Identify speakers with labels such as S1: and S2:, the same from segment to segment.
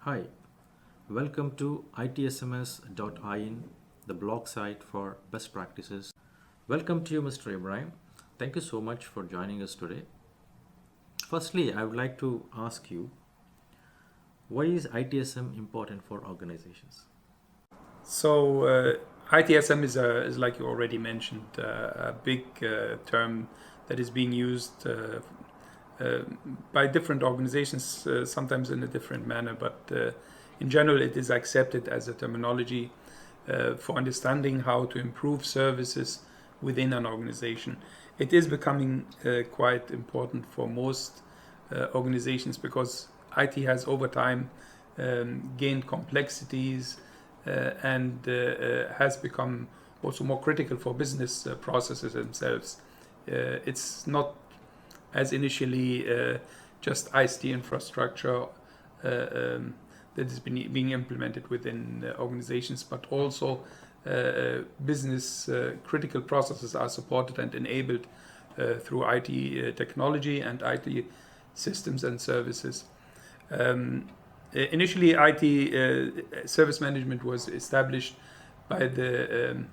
S1: Hi, welcome to ITSMS.in, the blog site for best practices. Welcome to you, Mr. Ibrahim. Thank you so much for joining us today. Firstly, I would like to ask you, why is ITSM important for organizations?
S2: So ITSM is like you already mentioned, a big term that is being used by different organizations, sometimes in a different manner, but in general it is accepted as a terminology for understanding how to improve services within an organization. It is becoming quite important for most organizations because IT has over time gained complexities and has become also more critical for business processes themselves. It's not as initially just ICT infrastructure that is being implemented within organizations, but also business critical processes are supported and enabled through IT technology and IT systems and services. Initially, IT service management was established by the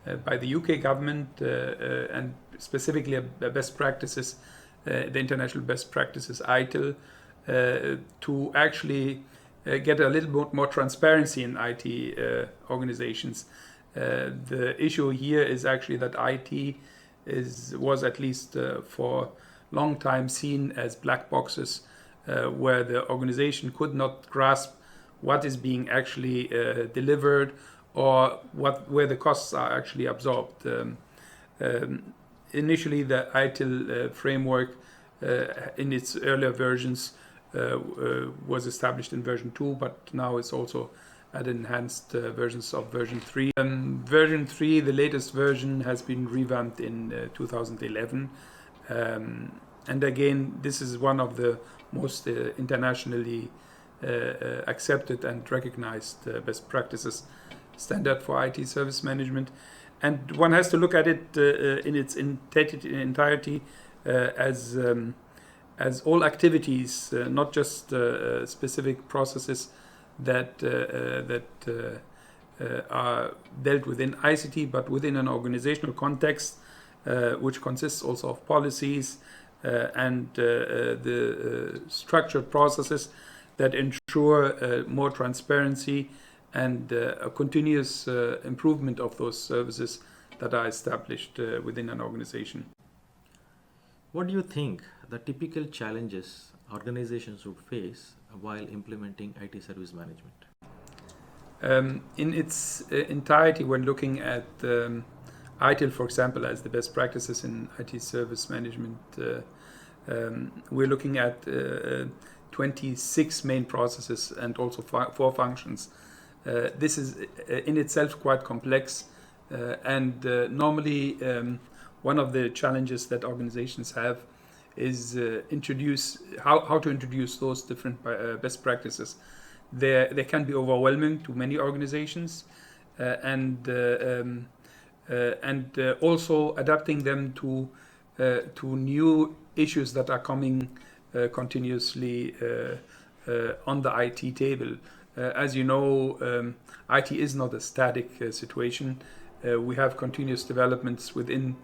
S2: UK government and specifically best practices, the international best practices ITIL, to actually get a little bit more transparency in IT organizations. The issue here is actually that IT was at least for a long time seen as black boxes, where the organization could not grasp what is being actually delivered or where the costs are actually absorbed. Initially, the ITIL framework in its earlier versions was established in version 2, but now it's also at enhanced versions of version 3. Version 3, the latest version, has been revamped in 2011. And again, this is one of the most internationally accepted and recognized best practices standard for IT service management. And one has to look at it in its entirety as all activities, not just specific processes that are dealt within ICT, but within an organizational context, which consists also of policies and the structured processes that ensure more transparency and a continuous improvement of those services that are established within an organization.
S1: What do you think the typical challenges organizations would face while implementing IT service management?
S2: In its entirety, when looking at ITIL, for example, as the best practices in IT service management, we're looking at 26 main processes and also 4 functions. This is in itself quite complex, and normally one of the challenges that organizations have is how to introduce those different best practices. They can be overwhelming to many organizations, and also adapting them to new issues that are coming continuously on the IT table. As you know, IT is not a static situation. We have continuous developments within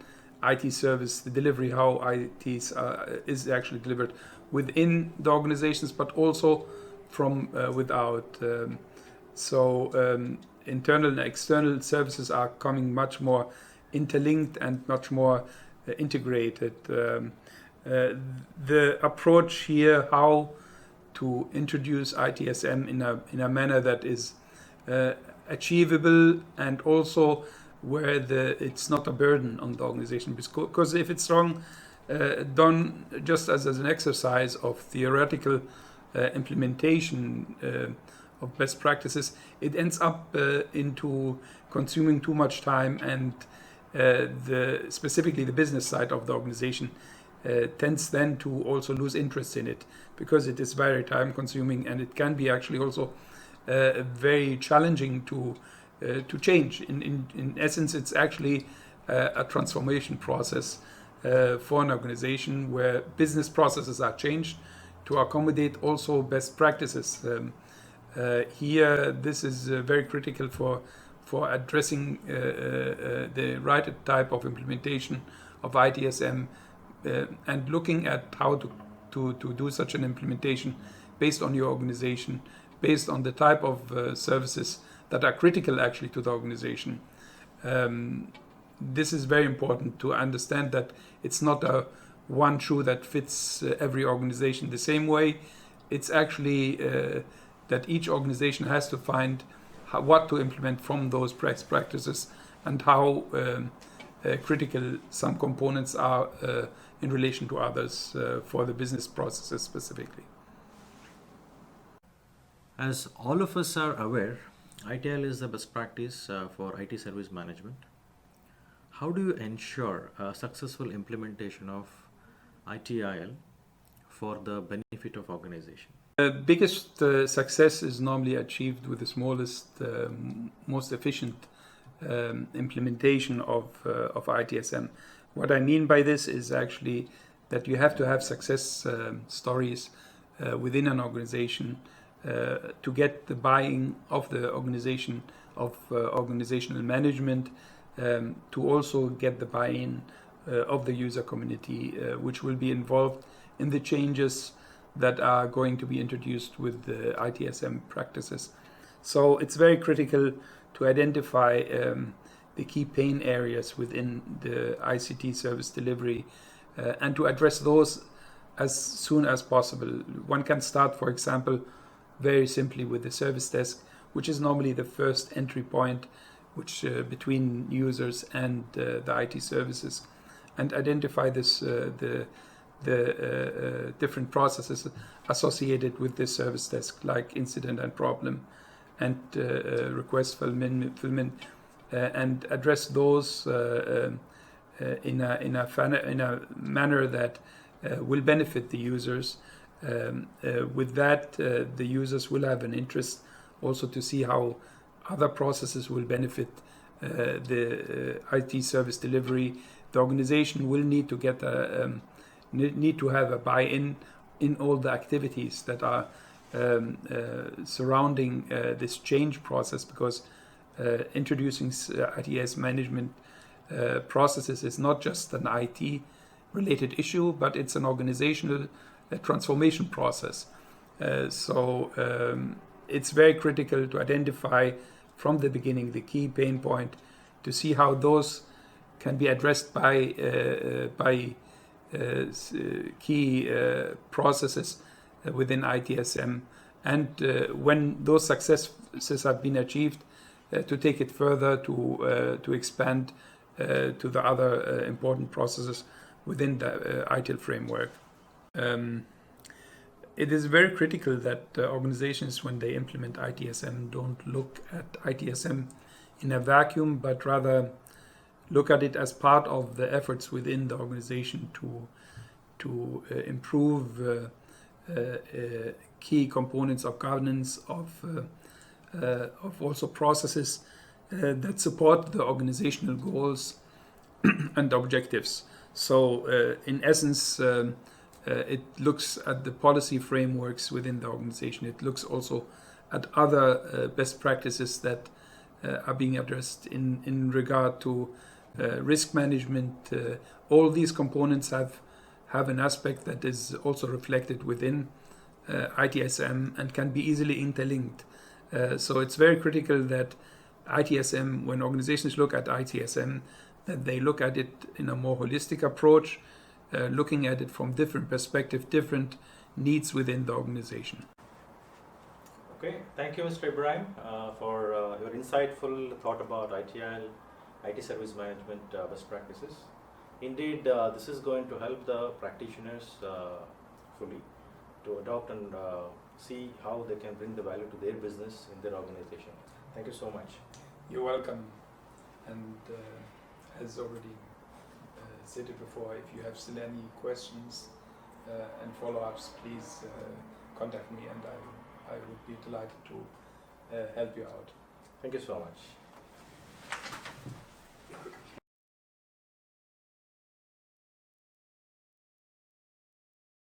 S2: IT service, the delivery, how IT is actually delivered within the organizations, but also from without. Internal and external services are coming much more interlinked and much more integrated. The approach here, how to introduce ITSM in a manner that is achievable and also where it's not a burden on the organization, because if it's done just as an exercise of theoretical implementation of best practices, it ends up into consuming too much time, and specifically the business side of the organization tends then to also lose interest in it, because it is very time consuming and it can be actually also very challenging to change. In essence, it's actually a transformation process for an organization where business processes are changed to accommodate also best practices. Here, this is very critical for addressing the right type of implementation of ITSM and looking at how to do such an implementation based on your organization, based on the type of services that are critical actually to the organization. This is very important to understand that it's not a one shoe that fits every organization the same way. It's actually that each organization has to find what to implement from those best practices and how critical some components are in relation to others for the business processes specifically.
S1: As all of us are aware, ITIL is the best practice for IT service management. How do you ensure a successful implementation of ITIL for the benefit of organization?
S2: The biggest success is normally achieved with the smallest, most efficient implementation of ITSM. What I mean by this is actually that you have to have success stories within an organization to get the buy-in of the organization, of organizational management, to also get the buy-in of the user community, which will be involved in the changes that are going to be introduced with the ITSM practices. So it's very critical to identify the key pain areas within the ICT service delivery and to address those as soon as possible. One can start, for example, very simply with the service desk, which is normally the first entry point which between users and the IT services, and identify this the different processes associated with this service desk, like incident and problem and request fulfillment, and address those in a manner that will benefit the users. With that, the users will have an interest also to see how other processes will benefit the IT service delivery. The organization will need to get need to have a buy-in in all the activities that are surrounding this change process, because introducing ITS management processes is not just an IT related issue, but it's an organizational transformation process. So it's very critical to identify from the beginning the key pain point, to see how those can be addressed by key processes within ITSM, and when those successes have been achieved, to take it further, to expand to the other important processes within the ITIL framework. It is very critical that organizations, when they implement ITSM, don't look at ITSM in a vacuum, but rather look at it as part of the efforts within the organization to improve key components of governance, of also processes that support the organizational goals and objectives. So in essence, it looks at the policy frameworks within the organization. It looks also at other best practices that are being addressed in regard to risk management. All these components have an aspect that is also reflected within ITSM and can be easily interlinked. So it's very critical that ITSM, when organizations look at ITSM, that they look at it in a more holistic approach, looking at it from different perspectives, different needs within the organization.
S1: Okay, thank you, Mr. Ibrahim, for your insightful thought about ITIL, IT service management best practices. Indeed, this is going to help the practitioners fully to adopt and see how they can bring the value to their business in their organization. Thank you so much.
S2: You're welcome. And as already stated before, if you have still any questions and follow-ups, please contact me, and I would be delighted to help you out.
S1: Thank you so much.